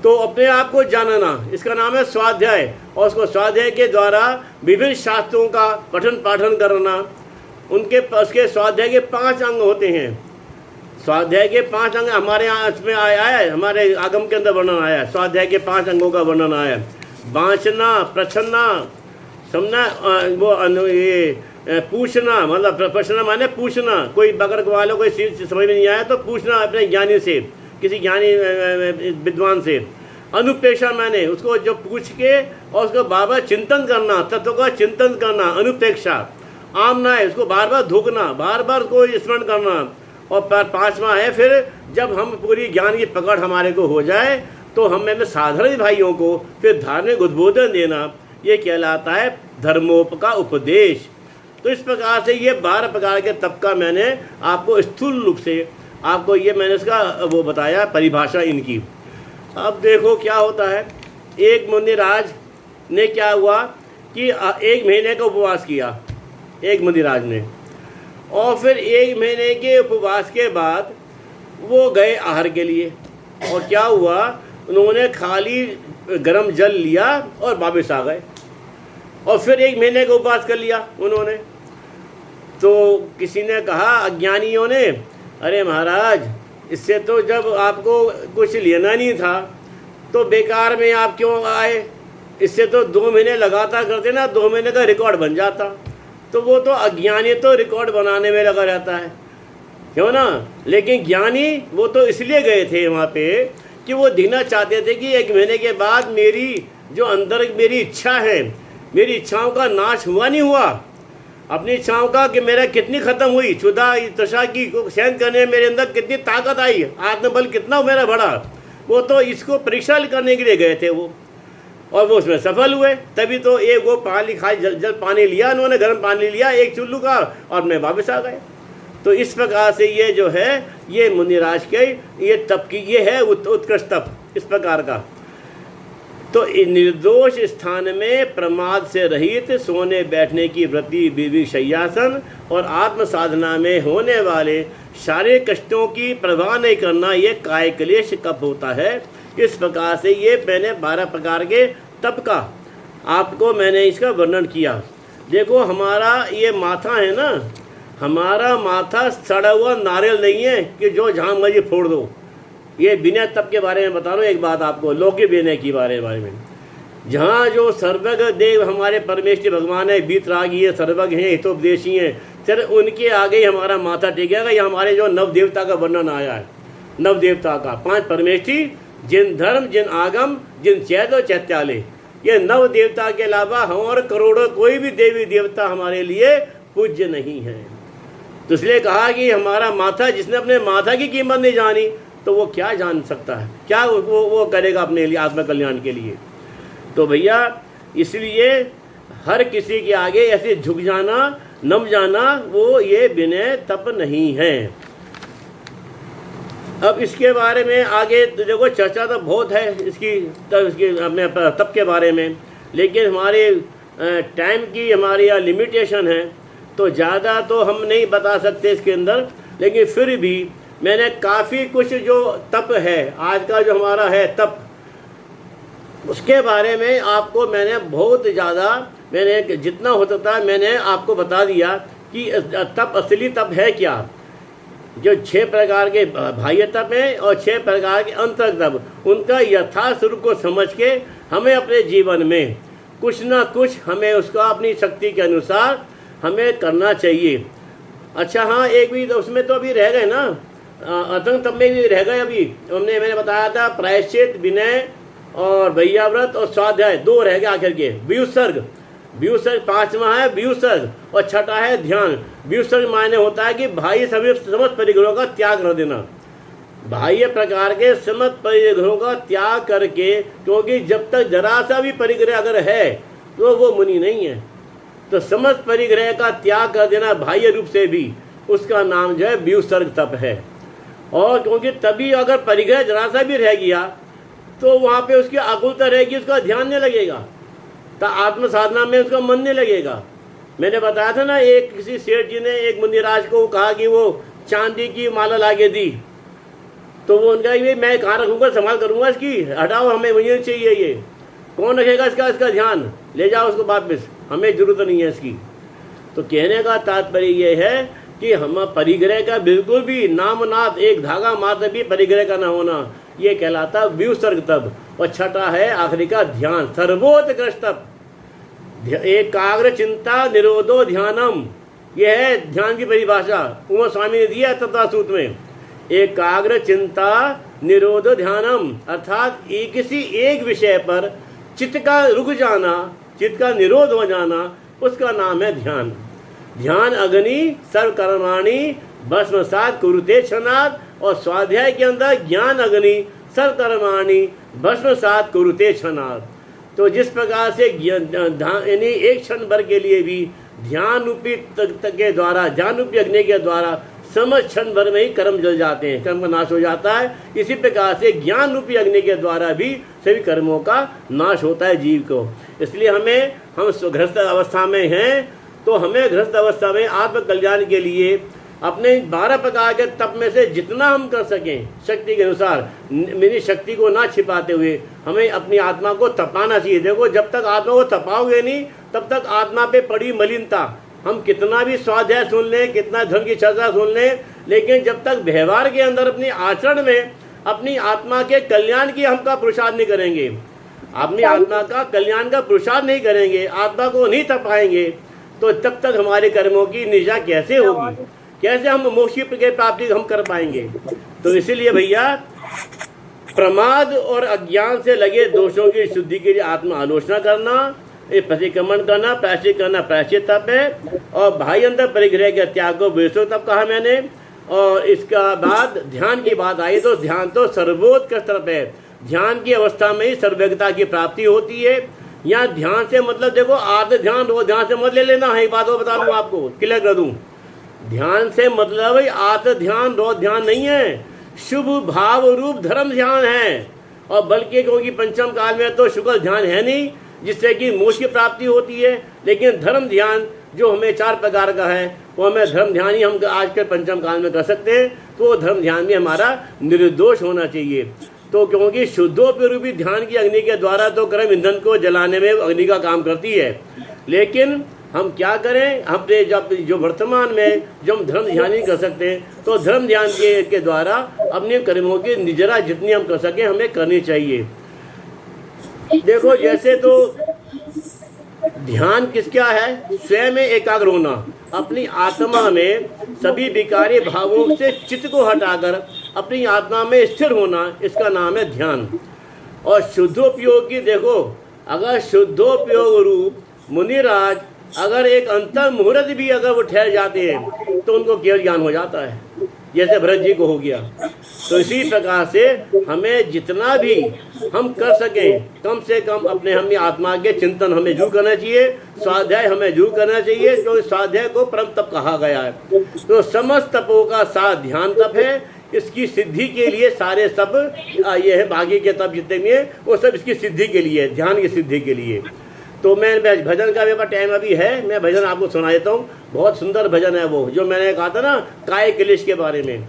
तो अपने आप को जानना, इसका नाम है स्वाध्याय। और उसको स्वाध्याय के द्वारा विभिन्न शास्त्रों का पठन पाठन करना। उसके स्वाध्याय के 5 अंग होते हैं। स्वाध्याय के 5 अंग हमारे यहाँ इसमें आया है, हमारे आगम के अंदर वर्णन आया है। स्वाध्याय के 5 अंगों का वर्णन आया है। बाँचना, प्रछना, समझना, वो ये पूछना, मतलब प्रश्न माने पूछना, कोई बकर वालों कोई चीज समझ में नहीं आया तो पूछना अपने ज्ञानी से, किसी ज्ञानी विद्वान से। अनुप्रेक्षा माने उसको जो पूछ के और उसको बार बार चिंतन करना, तत्व का चिंतन करना, अनुप्रेक्षा। आमना है उसको बार बार धोखना, बार बार उसको स्मरण करना। और 5वां है फिर जब हम पूरी ज्ञान की पकड़ हमारे को हो जाए तो हमें साधारण भाइयों को फिर धार्मिक उद्बोधन देना, ये कहलाता है धर्मोप का उपदेश। तो इस प्रकार से ये 12 प्रकार के तप का मैंने आपको स्थूल रूप से आपको ये मैंने इसका वो बताया परिभाषा इनकी। अब देखो क्या होता है। एक मुनिराज ने क्या हुआ कि 1 महीने का उपवास किया एक मुनिराज ने, और फिर 1 महीने के उपवास के बाद वो गए आहार के लिए। और क्या हुआ, उन्होंने खाली गर्म जल लिया और वापस आ गए। और फिर 1 महीने का उपवास कर लिया उन्होंने। तो किसी ने कहा अज्ञानियों ने, अरे महाराज इससे तो जब आपको कुछ लेना नहीं था तो बेकार में आप क्यों आए, इससे तो 2 महीने लगातार करते ना, 2 महीने का रिकॉर्ड बन जाता। तो वो तो अज्ञानी तो रिकॉर्ड बनाने में लगा रहता है, क्यों ना। लेकिन ज्ञानी वो तो इसलिए गए थे वहाँ पे कि वो देखना चाहते थे कि 1 महीने के बाद मेरी जो अंदर मेरी इच्छा है, मेरी इच्छाओं का नाश हुआ नहीं हुआ, अपनी इच्छाओं का कि मेरा कितनी खत्म हुई, क्षुधा तृषा की को सहन करने में मेरे अंदर कितनी ताकत आई, आत्मबल कितना मेरा बढ़ा। वो तो इसको परीक्षा करने के लिए गए थे वो, और वो उसमें सफल हुए। तभी तो एक वो पानी खाई, जल पानी लिया उन्होंने, गर्म पानी लिया 1 चुल्लू का, और मैं वापस आ गए। तो इस प्रकार से ये जो है ये मुनिराज के ये तप की ये है उत्कृष्ट तप इस प्रकार का। तो निर्दोष स्थान में प्रमाद से रहित सोने बैठने की वृत्ति, विविध शय्यासन और आत्म साधना में होने वाले शारीरिक कष्टों की परवाह नहीं करना, ये काय क्लेश कप होता है। इस प्रकार से ये मैंने 12 प्रकार के तप का आपको मैंने इसका वर्णन किया। देखो हमारा ये माथा है ना, हमारा माथा सड़ा हुआ नारियल नहीं है कि जो जहाँ मर्जी फोड़ दो। ये विनय तप के बारे में बता रहा हूँ एक बात आपको, लौकिक विनय की बारे में। जहाँ जो सर्वज्ञ देव हमारे परमेश्वर भगवान है, बीतरागी है, सर्वज्ञ हैं, हितोपदेशी हैं, सर उनके आगे ही हमारा माथा टेकेगा। ये हमारे जो नव देवता का वर्णन आया है, नव देवता का 5 परमेष्ठी, जिन धर्म, जिन आगम, जिन चैत और चैत्यालय, ये नव देवता के अलावा हम और करोड़ों कोई भी देवी देवता हमारे लिए पूज्य नहीं है। तो इसलिए कहा कि हमारा माथा, जिसने अपने माथा की कीमत नहीं जानी तो वो क्या जान सकता है, क्या वो करेगा अपने लिए आत्मकल्याण के लिए। तो भैया इसलिए हर किसी के आगे ऐसे झुक जाना, नम जाना, वो ये विनय तप नहीं है। अब इसके बारे में आगे तो देखो चर्चा तो बहुत है इसकी अपने तप के बारे में, लेकिन हमारे टाइम की हमारी यहाँ लिमिटेशन है, तो ज़्यादा तो हम नहीं बता सकते इसके अंदर। लेकिन फिर भी मैंने काफ़ी कुछ जो तप है आज का जो हमारा है तप, उसके बारे में आपको मैंने बहुत ज़्यादा, मैंने जितना होता था मैंने आपको बता दिया कि तप असली तप है क्या। जो 6 प्रकार के बाह्य तप हैं और 6 प्रकार के अंतर तप, उनका यथार्थ स्वरूप को समझ के हमें अपने जीवन में कुछ ना कुछ हमें उसका अपनी शक्ति के अनुसार हमें करना चाहिए। अच्छा हाँ, एक भी तो उसमें तो अभी रह गए ना, अतंग तप में भी रह गए। अभी मैंने बताया था प्रायश्चित, विनय और भैयाव्रत और स्वाध्याय, 2 रह गए आखिर के। व्युत्सर्ग 5वां है व्युत्सर्ग, और 6ठा है ध्यान। व्युत्सर्ग मायने होता है कि बाह्य सभी समस्त परिग्रहों का त्याग कर देना, बाह्य प्रकार के समस्त परिग्रहों का त्याग करके, क्योंकि जब तक जरा सा भी परिग्रह अगर है तो वो मुनि नहीं है। तो समस्त परिग्रह का त्याग कर देना बाह्य रूप से भी, उसका नाम जो है व्युत्सर्ग तप है। और क्योंकि तभी अगर परिग्रह जरा सा भी रह गया तो वहाँ पे उसकी आकुलता रहेगी, उसका ध्यान नहीं लगेगा, तो आत्म साधना में उसका मन नहीं लगेगा। मैंने बताया था ना, एक किसी सेठ जी ने एक मुनिराज को कहा कि वो चांदी की माला लाके दी, तो वो उनका ये मैं कहाँ रखूँगा, संभाल करूँगा इसकी, हटाओ, हमें मुझे चाहिए, ये कौन रखेगा इसका ध्यान, ले जाओ उसको वापस, हमें जरूरत नहीं है इसकी। तो कहने का तात्पर्य ये है कि हम परिग्रह का बिल्कुल भी नामनाथ, एक धागा मात्र भी परिग्रह का न होना, ये कहलाता व्युत्सर्ग तप। और 6ठा है आखिरी का ध्यान, सर्वोत्कृष्ट तप। एकाग्र चिंता निरोधो ध्यानम, यह है ध्यान की परिभाषा, उमा स्वामी ने दिया तत्व सूत्र में। एकाग्र चिंता निरोध ध्यानम, अर्थात किसी एक विषय पर चित्त का रुक जाना, चित्त का निरोध हो जाना, उसका नाम है ध्यान। ध्यान अग्नि सर्व कर्माणि भस्मसात कुरुते क्षणात्, और स्वाध्याय के अंदर ज्ञान अग्नि सर्व कर्माणि भस्मसात कुरुते क्षणात्। तो जिस प्रकार से यानी एक क्षण भर के लिए भी ध्यान रूपी के द्वारा, ध्यान रूपी अग्नि के द्वारा समझ क्षण भर में ही कर्म जल जाते हैं, कर्म का नाश हो जाता है। इसी प्रकार से ज्ञान रूपी अग्नि के द्वारा भी सभी कर्मों का नाश होता है जीव को। इसलिए हम गृहस्थ अवस्था में हैं, तो हमें गृहस्थ अवस्था में आत्म कल्याण के लिए अपने 12 प्रकार के तप में से जितना हम कर सकें शक्ति के अनुसार, मेरी शक्ति को ना छिपाते हुए हमें अपनी आत्मा को तपाना चाहिए। देखो, जब तक आत्मा को तपाओगे नहीं, तब तक आत्मा पे पड़ी मलिनता, हम कितना भी स्वाध्याय सुन लें, कितना धर्म की चर्चा सुन लें, लेकिन जब तक व्यवहार के अंदर अपने आचरण में अपनी आत्मा के कल्याण की हमका पुरुषार्थ नहीं करेंगे, अपनी आत्मा का कल्याण का पुरुषार्थ नहीं करेंगे, आत्मा को नहीं तपाएंगे, तो तब तक हमारे कर्मों की निजा कैसे होगी, कैसे हम मोक्ष की प्राप्ति हम कर पाएंगे। तो इसीलिए भैया प्रमाद और अज्ञान से लगे दोषों की शुद्धि के लिए आत्म आलोचना करना, प्रतिक्रमण करना, प्रायश्चित करना प्रायश्चित तप है। और बाह्य अंतर परिग्रह के त्याग को विशुद्ध तप कहा मैंने। और इसका बाद ध्यान की बात आई, तो ध्यान तो सर्वोत्कृष्ट तप है। ध्यान की अवस्था में ही सर्वज्ञता की प्राप्ति होती है। यहाँ ध्यान से मतलब देखो, आर्ध ध्यान रो ध्यान से मत ले लेना है, एक बात और बता दूं आपको, क्लियर कर दूं। ध्यान से मतलब आर्ध ध्यान रो ध्यान नहीं है, शुभ भाव रूप धर्म ध्यान है। और बल्कि क्योंकि पंचम काल में तो शुक्ल ध्यान है नहीं जिससे कि मोक्ष की प्राप्ति होती है, लेकिन धर्म ध्यान जो हमें 4 प्रकार का है, वो हमें धर्म ध्यान ही हम आज के पंचम काल में कर सकते हैं। तो वो धर्म ध्यान भी हमारा निर्दोष होना चाहिए। तो क्योंकि शुद्धोपरूपी ध्यान की अग्नि के द्वारा तो कर्म ईंधन को जलाने में अग्नि का काम करती है, लेकिन हम क्या करें, हमने जब जो वर्तमान में जो हम धर्म ध्यान नहीं कर सकते, तो धर्म ध्यान के द्वारा अपने कर्मों की निजरा जितनी हम कर सकें हमें करनी चाहिए। देखो जैसे तो ध्यान किसका है, स्वयं में एकाग्र होना, अपनी आत्मा में सभी विकारी भावों से चित्त को हटाकर अपनी आत्मा में स्थिर होना, इसका नाम है ध्यान। और शुद्धोपयोगी, देखो अगर शुद्धोपयोग रूप मुनिराज अगर एक अंतर मुहूर्त भी अगर वो ठहर जाते हैं तो उनको केवल ज्ञान हो जाता है, जैसे भरत जी को हो गया। तो इसी प्रकार से हमें जितना भी हम कर सकें कम से कम अपने हम आत्मा के चिंतन हमें जरूर करना चाहिए, स्वाध्याय हमें जरूर करना चाहिए, क्योंकि स्वाध्याय को परम तप कहा गया है। तो समस्त तपों का साथ ध्यान तप है, इसकी सिद्धि के लिए सारे सब ये है बाकी के तप जितने भी हैं वो सब इसकी सिद्धि के लिए, ध्यान की सिद्धि के लिए। तो मैं भजन का मेरे पास टाइम अभी है, मैं भजन आपको सुना देता हूँ। बहुत सुंदर भजन है वो, जो मैंने कहा था ना काय क्लेश के बारे में।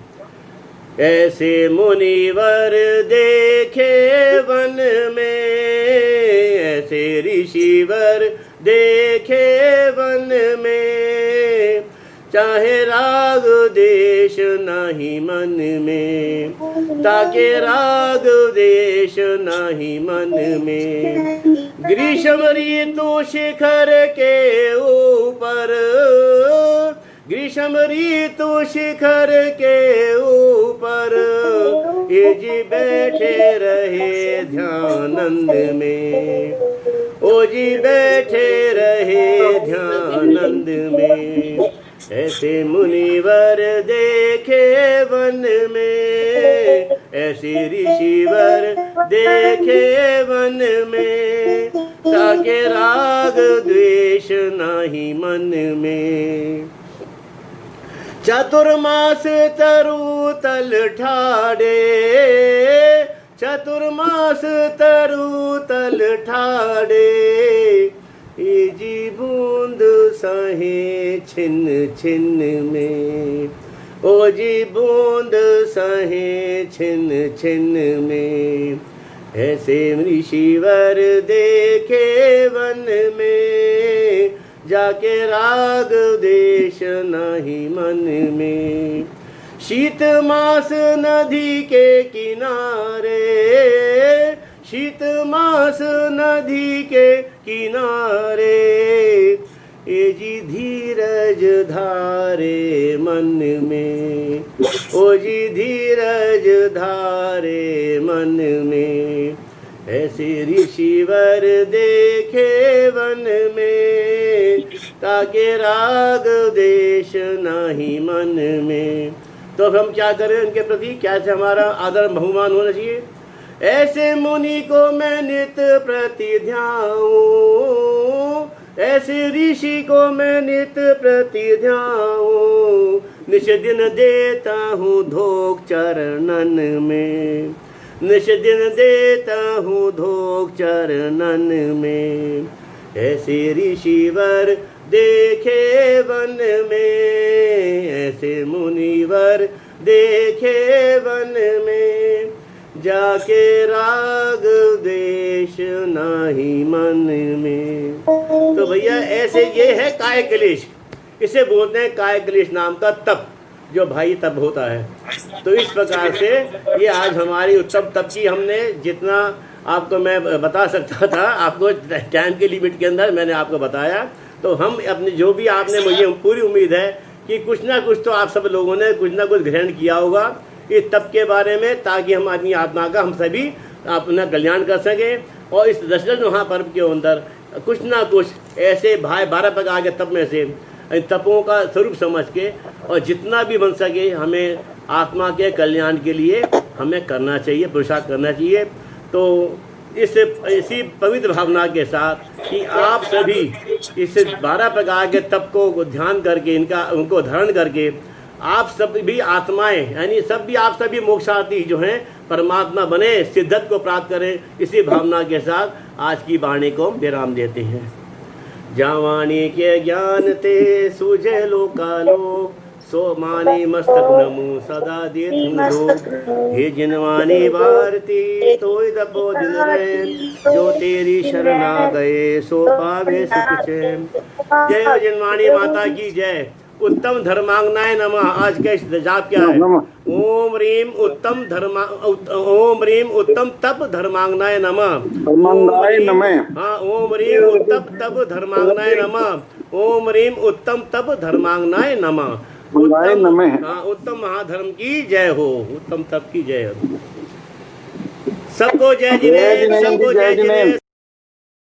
ऐसे मुनिवर देखे वन में, ऐसे ऋषिवर देखे वन में, चाहे राग देश नहीं मन में, ताके राग देश नहीं मन में। ग्रीष्म ऋतु शिखर के ऊपर, ग्रीष्म ऋतु शिखर के ऊपर, ये जी बैठे रहे ध्यानंद में, ओ जी बैठे रहे ध्यानंद में। ऐसे मुनिवर देखे वन में, ऐसे ऋषिवर देखे वन में, ताके राग द्वेष नाही मन में। चतुर्मास तरु तल ठाड़े, चतुर्मास तरु तल ठाड़े, ये जी बूंद सहे छिन्न छिन्न में, ओ जी बूंद सहे छिन्न छिन्न में। ऐसे ऋषिवर देखे वन में, जाके राग देश नहीं मन में। शीत मास नदी के किनारे, शीत मास नदी के किनारे, ये जी धीरज धारे मन में, ओ जी धीरज धारे मन में। ऐसे ऋषिवर देखे वन में, ताके राग देश नहीं मन में। तो अब हम क्या करें उनके प्रति, कैसे हमारा आदर बहुमान होना चाहिए। ऐसे मुनि को मैं नित प्रति ध्याऊं, ऐसे ऋषि को मैं नित प्रति ध्याऊं, निश दिन देता हूँ धोख चरणन में, निश दिन देता हूँ धोख चरणन में। ऐसे ऋषिवर देखे वन में, ऐसे मुनिवर देखे वन में, जाके राग देश नाही मन में। तो भैया ऐसे ये है काय क्लेश, इसे बोलते हैं काय क्लेश नाम का तप, जो भाई तप होता है। तो इस प्रकार से ये आज हमारी उत्तम तप की हमने जितना आपको मैं बता सकता था, आपको टाइम के लिमिट के अंदर मैंने आपको बताया। तो हम अपने जो भी आपने, मुझे पूरी उम्मीद है कि कुछ ना कुछ तो आप सब लोगों ने कुछ ना कुछ ग्रहण किया होगा इस तप के बारे में, ताकि हम अपनी आत्मा का हम सभी अपना कल्याण कर सकें। और इस दशरथ महापर्व के अंदर कुछ ना कुछ ऐसे 12 प्रकार के तप में से तपों का स्वरूप समझ के और जितना भी बन सके हमें आत्मा के कल्याण के लिए हमें करना चाहिए, पुरुषार्थ करना चाहिए। तो इसी पवित्र भावना के साथ कि आप सभी इस 12 प्रकार के तप को ध्यान करके उनको धारण करके आप सब भी आत्माएं, यानी सब भी आप सभी मोक्षार्थी जो हैं परमात्मा बने, सिद्धत को प्राप्त करें। इसी भावना के साथ आज की वाणी को विराम देते हैं। जावाणी के ज्ञान ते सूझे लोकालोक, सो माने मस्तक नमो सदा दे तुम हे जिनवानी भारती तोय दबो दिन रैन जो तेरी शरण आ गए सो पावे सुख चैन। जय हो जिनवानी माता की जय। उत्तम धर्मांगनाय नमः। आज का जाप क्या है? ओम रीम उत्तम तप धर्मांगनाय नमः। धर्मांगाय नमः। हाँ, ओम रीम उत्तम तप धर्मांगनाय नमः। ओम रीम उत्तम तप धर्मांगनाय नमः। नमः। उत्तम महाधर्म की जय हो, उत्तम तप की जय हो। सबको जय जिनेन्द्र, सबको जय जिनेन्द्र।